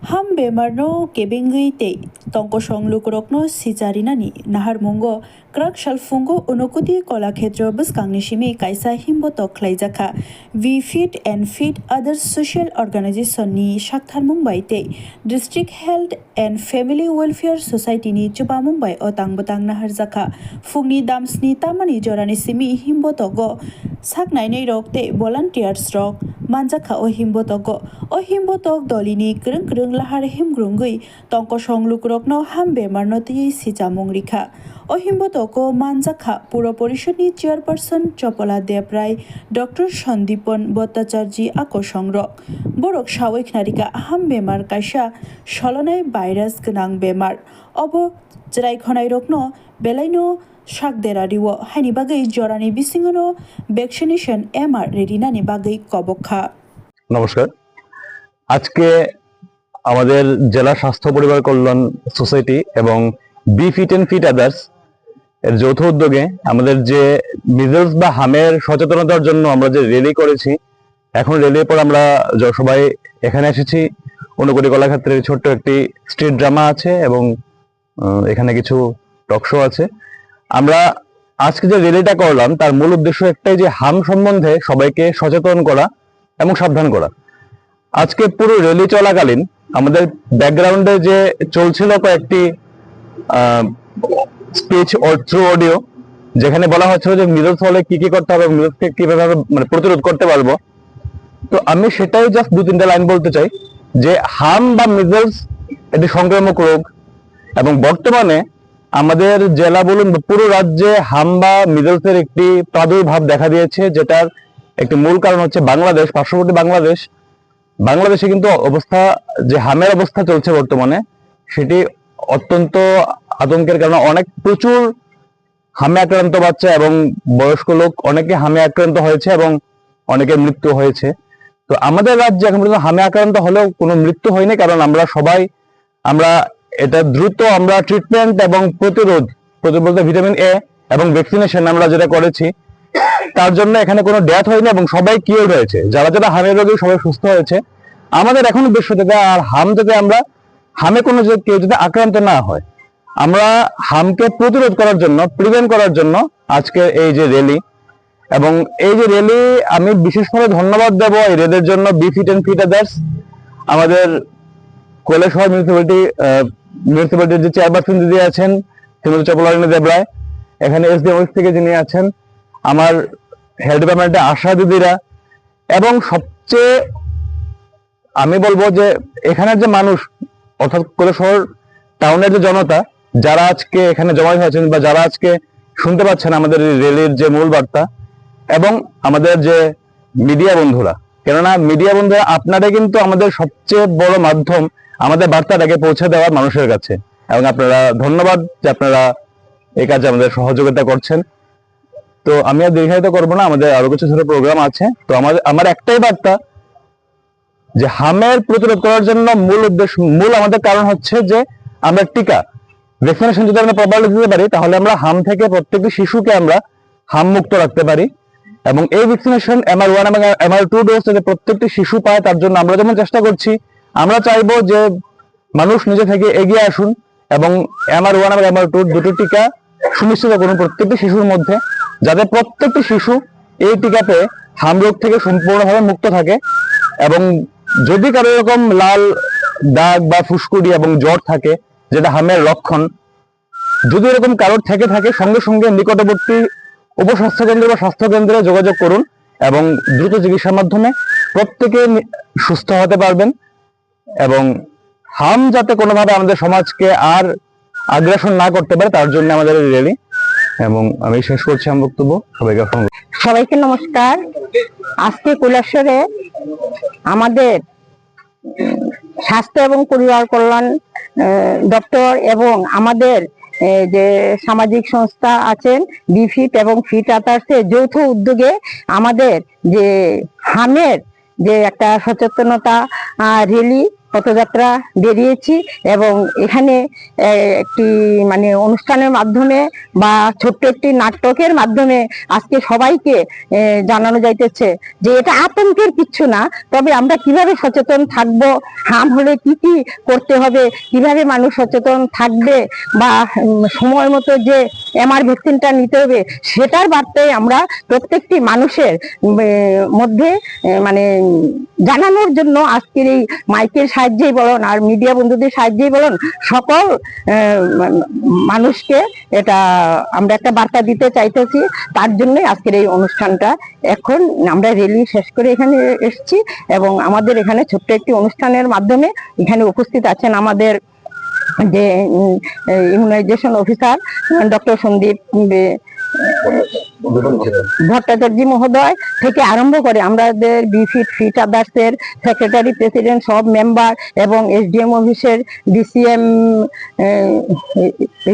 Ham bemarno kebengui te tongko songluk sijarinani nahar mungo krak shalfungo unokuti kola khetro buskangni shimi kaisa himboto khlaijaka we feed and feed other social organization ni shakthar mumbai te district health and family welfare society ni chuba mumbai o tangbotang nahar jaka fungni damsni tamani jorani simi himboto go saknai nei rok te volunteers rok manjaka o himbotok dolini krung lahar himgrungui tongko songluk ham bemarno ti sijamung rikha o himbotoko manjaka puro porishoni chairperson Chopola Debrai Dr. Sandipon Bhattacharji ako songrok borok sawik narika ham bemar kaisa solonai virus gnang bemar obo jrai khonai rokno belaino sakderariwo haini bagai jorani bisingono vaccination MR redinani bagai kobokha। নমস্কার। আজকে আমাদের জেলা স্বাস্থ্য পরিবার কল্যাণ society এবং be fit and fit others এর যৌথ উদ্যোগে আমাদের যে মিজলস বা হামের সচেতনতার জন্য আমরা যে র্যালি করেছি, এখন র্যালির পর আমরা সবাই এখানে এসেছি। ঊনকোটি কলাক্ষেত্রের ছোট্ট একটি স্ট্রিট ড্রামা আছে এবং এখানে কিছু টক শো আছে। আমরা আজকে যে র্যালিটা করলাম তার মূল উদ্দেশ্য একটাই, যে হাম সম্বন্ধে সবাইকে সচেতন করা এবং সাবধান করা। আজকে পুরো র্যালি চলাকালীন আমাদের ব্যাকগ্রাউন্ডে যে চলছিল কয়েকটি স্পিচ থ্রু অডিও, যেখানে বলা হচ্ছিল যে মিজলস হলে কি কি করতে হবে, মিজলসকে কিভাবে প্রতিরোধ করতে পারবো। তো আমি সেটাই জাস্ট 2-3টা লাইন বলতে চাই যে হাম বা মিজলস এটি সংক্রামক রোগ এবং বর্তমানে আমাদের জেলা বলুন পুরো রাজ্যে হাম বা মিজলসের একটি প্রাদুর্ভাব দেখা দিয়েছে, যেটার একটি মূল কারণ হচ্ছে বাংলাদেশ, পার্শ্ববর্তী বাংলাদেশে কিন্তু অবস্থা, যে হামের অবস্থা চলছে বর্তমানে, সেটি অত্যন্ত আতঙ্কের কারণে প্রচুর হামে আক্রান্ত বাচ্চা এবং বয়স্ক লোক অনেকে হামে আক্রান্ত হয়েছে এবং অনেকের মৃত্যু হয়েছে। তো আমাদের রাজ্যে এখন পর্যন্ত হামে আক্রান্ত হলেও কোনো মৃত্যু হয়নি, কারণ আমরা এটা দ্রুত আমরা ট্রিটমেন্ট এবং প্রতিরোধ বলতে ভিটামিন এ এবং ভ্যাকসিনেশন আমরা যেটা করেছি, তার জন্য এখানে কোনো ডেথ হয়নি এবং সবাই কিওর হয়েছে। যারা হামের রোগী সবাই সুস্থ হয়েছে। আমাদের এখন উদ্দেশ্য থেকে আর হামে কোনো কেউ যদি আক্রান্ত না হয়, আমরা হামকে প্রতিরোধ করার জন্য, প্রিভেন্ট করার জন্য আজকে এই যে র্যালি, এবং এই যে র্যালি আমি বিশেষভাবে ধন্যবাদ দেব এই র্যালির জন্য be fit and fit others, আমাদের কৈলাসহর মিউনিসিপ্যালিটির যে চেয়ারপারসন দিদি আছেন শ্রীমতী চপলা দেবরায়, এখানে এসডিএম থেকে যিনি আছেন, আমার হেলথ ডিপার্টমেন্টে আশা দিদিরা, এবং সবচেয়ে আমি বলবো যে এখানের যে মানুষ, অর্থাৎ কৈলাসহর টাউনের যে জনতা, যারা আজকে এখানে জমায়েত হয়েছেন বা যারা আজকে শুনতে পাচ্ছেন আমাদের র্যালির যে মূল বার্তা, এবং আমাদের যে মিডিয়া বন্ধুরা, কেননা মিডিয়া বন্ধুরা আপনারা কিন্তু আমাদের সবচেয়ে বড় মাধ্যম আমাদের বার্তাটাকে পৌঁছে দেওয়ার মানুষের কাছে, এবং আপনারা ধন্যবাদ যে আপনারা এই কাজে আমাদের সহযোগিতা করছেন। তো আমি আর দীর্ঘায়িত করবো না, আমাদের আরো কিছু ছোট প্রোগ্রাম আছে। তো আমার একটাই বার্তা, যে হামের প্রতিরোধ করার জন্য মূল আমাদের কারণ হচ্ছে যে আমরা টিকা ভ্যাকসিনেশন যদি আমরা প্রপারলি দিতে পারি, তাহলে আমরা হাম থেকে প্রত্যেকটি শিশুকে আমরা হাম মুক্ত রাখতে পারি। এবং এই ভ্যাকসিনেশন MR1 এবং MR2 ডোজ যাতে প্রত্যেকটি শিশু পায়, তার জন্য আমরা যেমন চেষ্টা করছি, আমরা চাইবো যে মানুষ নিজে থেকে এগিয়ে আসুন এবং MR1 এবং MR2 দুটো টিকা সুনিশ্চিত করুন প্রত্যেকটি শিশুর মধ্যে, যাতে প্রত্যেকটি শিশু এই টিকা পেয়ে হাম রোগ থেকে সম্পূর্ণভাবে মুক্ত থাকে। এবং যদি কারো এরকম লাল দাগ বা ফুসকুড়ি এবং জ্বর থাকে, যেটা হামের লক্ষণ, যদি এরকম কারোর থেকে থাকে, সঙ্গে সঙ্গে নিকটবর্তী উপস্বাস্থ্য কেন্দ্র বা স্বাস্থ্য কেন্দ্রে যোগাযোগ করুন এবং দ্রুত চিকিৎসার মাধ্যমে প্রত্যেকে সুস্থ হতে পারবেন। এবং হাম যাতে কোনোভাবে আমাদের সমাজকে আর আগ্রাসন না করতে পারে, তার জন্য আমাদের এই র্যালি। এবং আমি শেষ করছি আমার বক্তব্য। সবাইকে নমস্কার। আজকে কৈলাসহরে আমাদের স্বাস্থ্য এবং পরিবার কল্যাণ দপ্তর এবং আমাদের যে সামাজিক সংস্থা আছেন বি ফিট এবং ফিট আদার্সের যৌথ উদ্যোগে আমাদের যে হামের যে একটা সচেতনতা র্যালি পথযাত্রা বেরিয়েছি এবং এখানে একটি মানে অনুষ্ঠানের মাধ্যমে বা ছোট্ট একটি নাটকের মাধ্যমে আজকে সবাইকে জানানো যাইতেছে যে এটা আতঙ্কের কিচ্ছু না, তবে আমরা কিভাবে সচেতন থাকব, হাম হলে কি কি করতে হবে, কিভাবে মানুষ সচেতন থাকবে বা সময় মতো যে এমআর ভ্যাকসিনটা নিতে হবে সেটার বার্তায় আমরা প্রত্যেকটি মানুষের মধ্যে মানে জানানোর জন্য আজকের এই মাইকের সাহায্যেই বলুন আর মিডিয়া বন্ধুদের সাহায্যেই বলুন সকল মানুষকে এটা আমরা একটা বার্তা দিতে চাইতেছি। তার জন্যই আজকের এই অনুষ্ঠানটা। এখন আমরা র্যালি শেষ করে এখানে এসেছি এবং আমাদের এখানে ছোট্ট একটি অনুষ্ঠানের মাধ্যমে এখানে উপস্থিত আছেন আমাদের যে immunisation officer doctor Sandip Bhattacharya মহোদয় থেকে আরম্ভ করে আমাদের বিফিট ফিট আদার্স এর সেক্রেটারি প্রেসিডেন্ট সব মেম্বার এবং এসডিএম অফিসের ডিসিএম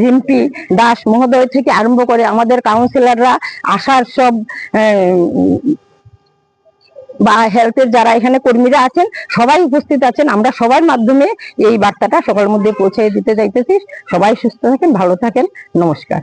রিম্পি দাস মহোদয় থেকে আরম্ভ করে আমাদের কাউন্সিলররা আশার সব বা হেলথের যারা এখানে কর্মীরা আছেন সবাই উপস্থিত আছেন। আমরা সবার মাধ্যমে এই বার্তাটা সবার মধ্যে পৌঁছে দিতে চাইতেছি। সবাই সুস্থ থাকেন, ভালো থাকেন, নমস্কার।